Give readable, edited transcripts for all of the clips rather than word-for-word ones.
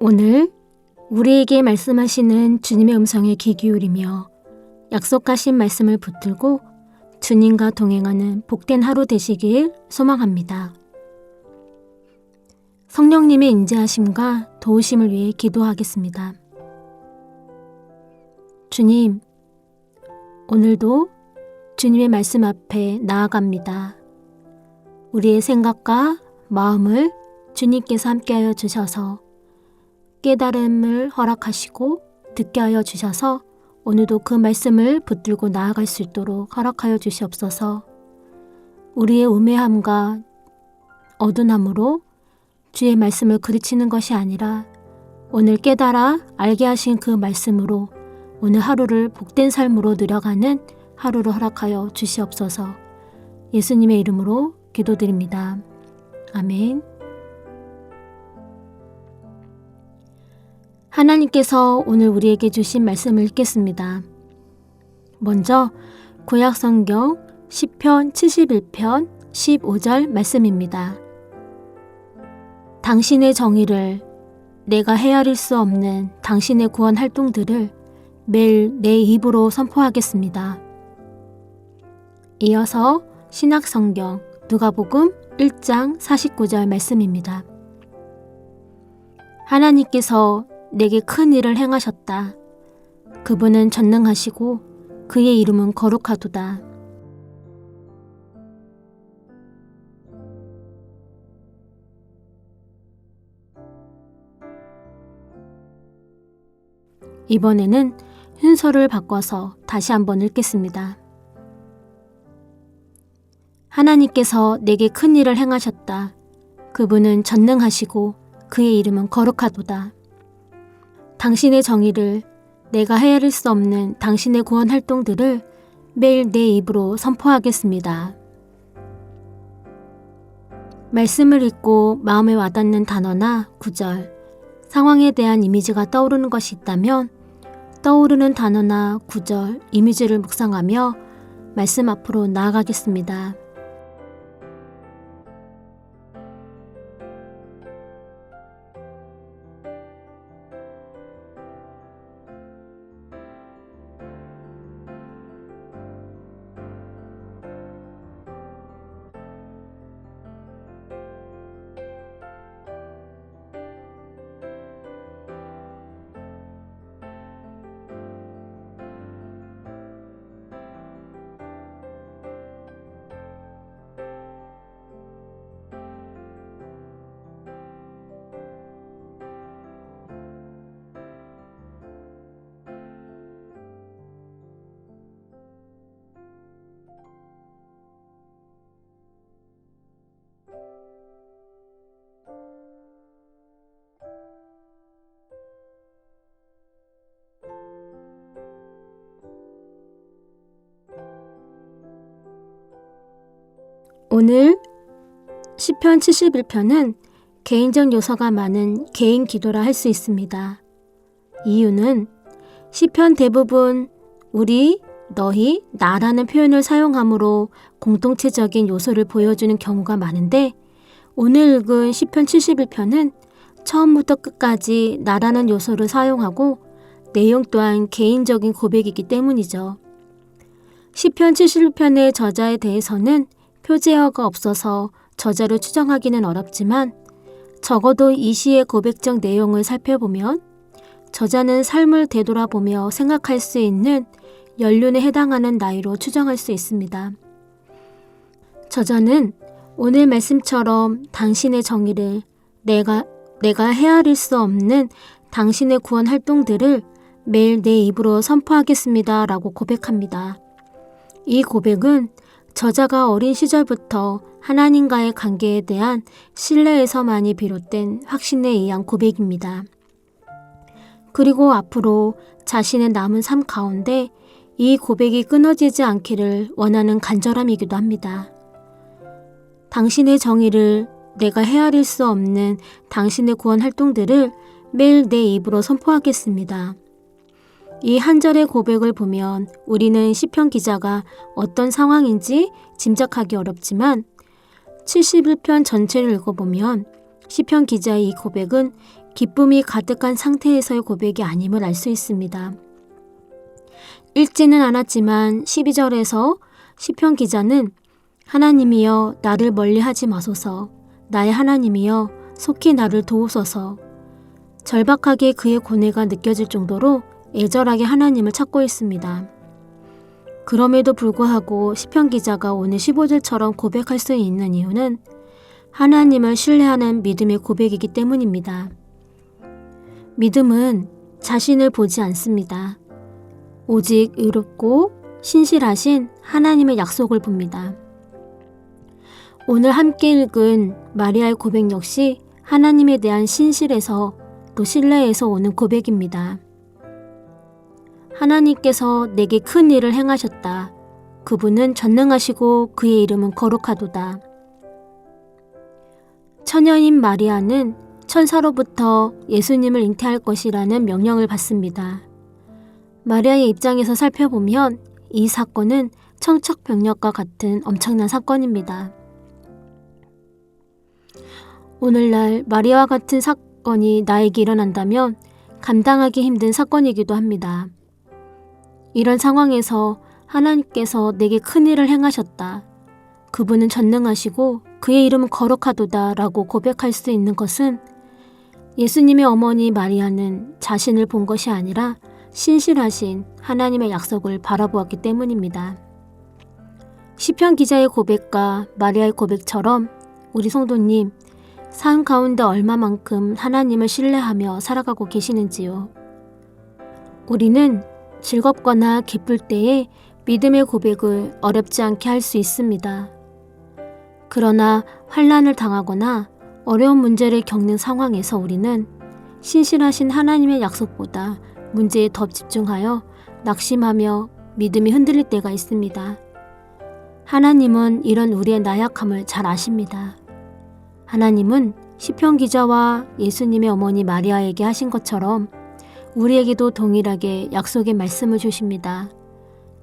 오늘 우리에게 말씀하시는 주님의 음성에 귀 기울이며 약속하신 말씀을 붙들고 주님과 동행하는 복된 하루 되시길 소망합니다. 성령님의 인자하심과 도우심을 위해 기도하겠습니다. 주님, 오늘도 주님의 말씀 앞에 나아갑니다. 우리의 생각과 마음을 주님께서 함께하여 주셔서 깨달음을 허락하시고 듣게 하여 주셔서 오늘도 그 말씀을 붙들고 나아갈 수 있도록 허락하여 주시옵소서. 우리의 우매함과 어둔함으로 주의 말씀을 그르치는 것이 아니라 오늘 깨달아 알게 하신 그 말씀으로 오늘 하루를 복된 삶으로 누려가는 하루를 허락하여 주시옵소서. 예수님의 이름으로 기도드립니다. 아멘. 하나님께서 오늘 우리에게 주신 말씀을 읽겠습니다. 먼저 구약성경 시편 71편 15절 말씀입니다. 당신의 정의를, 내가 헤아릴 수 없는 당신의 구원 활동들을 매일 내 입으로 선포하겠습니다. 이어서 신약성경 누가복음 1장 49절 말씀입니다. 하나님께서 내게 큰 일을 행하셨다. 그분은 전능하시고 그의 이름은 거룩하도다. 이번에는 순서를 바꿔서 다시 한번 읽겠습니다. 하나님께서 내게 큰 일을 행하셨다. 그분은 전능하시고 그의 이름은 거룩하도다. 당신의 정의를, 내가 헤아릴 수 없는 당신의 구원 활동들을 매일 내 입으로 선포하겠습니다. 말씀을 읽고 마음에 와닿는 단어나 구절, 상황에 대한 이미지가 떠오르는 것이 있다면 떠오르는 단어나 구절, 이미지를 묵상하며 말씀 앞으로 나아가겠습니다. 오늘 시편 71편은 개인적 요소가 많은 개인 기도라 할 수 있습니다. 이유는 시편 대부분 우리, 너희, 나라는 표현을 사용하므로 공동체적인 요소를 보여주는 경우가 많은데 오늘 읽은 시편 71편은 처음부터 끝까지 나라는 요소를 사용하고 내용 또한 개인적인 고백이기 때문이죠. 시편 71편의 저자에 대해서는 표제어가 없어서 저자를 추정하기는 어렵지만 적어도 이 시의 고백적 내용을 살펴보면 저자는 삶을 되돌아보며 생각할 수 있는 연륜에 해당하는 나이로 추정할 수 있습니다. 저자는 오늘 말씀처럼 당신의 정의를, 내가 헤아릴 수 없는 당신의 구원 활동들을 매일 내 입으로 선포하겠습니다 라고 고백합니다. 이 고백은 저자가 어린 시절부터 하나님과의 관계에 대한 신뢰에서만이 비롯된 확신에 의한 고백입니다. 그리고 앞으로 자신의 남은 삶 가운데 이 고백이 끊어지지 않기를 원하는 간절함이기도 합니다. 당신의 정의를, 내가 헤아릴 수 없는 당신의 구원 활동들을 매일 내 입으로 선포하겠습니다. 이 한 절의 고백을 보면 우리는 시편 기자가 어떤 상황인지 짐작하기 어렵지만 71편 전체를 읽어보면 시편 기자의 이 고백은 기쁨이 가득한 상태에서의 고백이 아님을 알 수 있습니다. 읽지는 않았지만 12절에서 시편 기자는 하나님이여 나를 멀리하지 마소서, 나의 하나님이여 속히 나를 도우소서, 절박하게 그의 고뇌가 느껴질 정도로 애절하게 하나님을 찾고 있습니다. 그럼에도 불구하고 시편 기자가 오늘 15절처럼 고백할 수 있는 이유는 하나님을 신뢰하는 믿음의 고백이기 때문입니다. 믿음은 자신을 보지 않습니다. 오직 의롭고 신실하신 하나님의 약속을 봅니다. 오늘 함께 읽은 마리아의 고백 역시 하나님에 대한 신실에서 또 신뢰에서 오는 고백입니다. 하나님께서 내게 큰 일을 행하셨다. 그분은 전능하시고 그의 이름은 거룩하도다. 처녀인 마리아는 천사로부터 예수님을 잉태할 것이라는 명령을 받습니다. 마리아의 입장에서 살펴보면 이 사건은 청천벽력과 같은 엄청난 사건입니다. 오늘날 마리아와 같은 사건이 나에게 일어난다면 감당하기 힘든 사건이기도 합니다. 이런 상황에서 하나님께서 내게 큰 일을 행하셨다. 그분은 전능하시고 그의 이름은 거룩하도다 라고 고백할 수 있는 것은 예수님의 어머니 마리아는 자신을 본 것이 아니라 신실하신 하나님의 약속을 바라보았기 때문입니다. 시편 기자의 고백과 마리아의 고백처럼 우리 성도님, 삶 가운데 얼마만큼 하나님을 신뢰하며 살아가고 계시는지요? 우리는 즐겁거나 기쁠 때에 믿음의 고백을 어렵지 않게 할 수 있습니다. 그러나 환난을 당하거나 어려운 문제를 겪는 상황에서 우리는 신실하신 하나님의 약속보다 문제에 더 집중하여 낙심하며 믿음이 흔들릴 때가 있습니다. 하나님은 이런 우리의 나약함을 잘 아십니다. 하나님은 시편 기자와 예수님의 어머니 마리아에게 하신 것처럼 우리에게도 동일하게 약속의 말씀을 주십니다.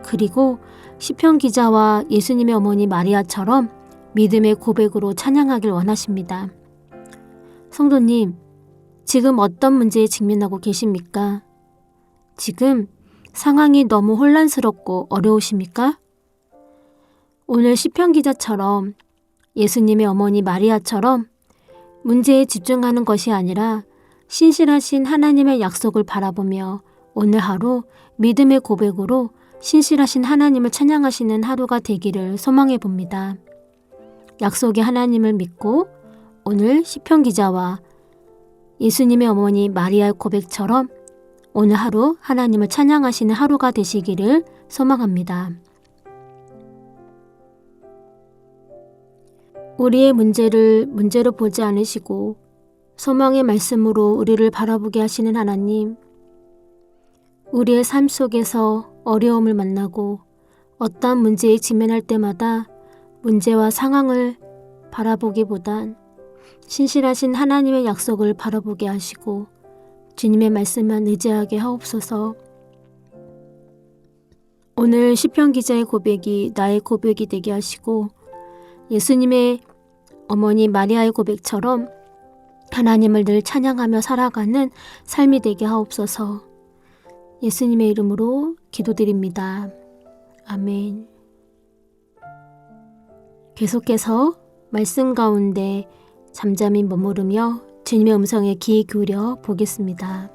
그리고 시편 기자와 예수님의 어머니 마리아처럼 믿음의 고백으로 찬양하길 원하십니다. 성도님, 지금 어떤 문제에 직면하고 계십니까? 지금 상황이 너무 혼란스럽고 어려우십니까? 오늘 시편 기자처럼 예수님의 어머니 마리아처럼 문제에 집중하는 것이 아니라 신실하신 하나님의 약속을 바라보며 오늘 하루 믿음의 고백으로 신실하신 하나님을 찬양하시는 하루가 되기를 소망해 봅니다. 약속의 하나님을 믿고 오늘 시편 기자와 예수님의 어머니 마리아의 고백처럼 오늘 하루 하나님을 찬양하시는 하루가 되시기를 소망합니다. 우리의 문제를 문제로 보지 않으시고 소망의 말씀으로 우리를 바라보게 하시는 하나님, 우리의 삶 속에서 어려움을 만나고 어떠한 문제에 직면할 때마다 문제와 상황을 바라보기보단 신실하신 하나님의 약속을 바라보게 하시고 주님의 말씀만 의지하게 하옵소서. 오늘 시편 기자의 고백이 나의 고백이 되게 하시고 예수님의 어머니 마리아의 고백처럼 하나님을 늘 찬양하며 살아가는 삶이 되게 하옵소서. 예수님의 이름으로 기도드립니다. 아멘. 계속해서 말씀 가운데 잠잠히 머무르며 주님의 음성에 귀 기울여 보겠습니다.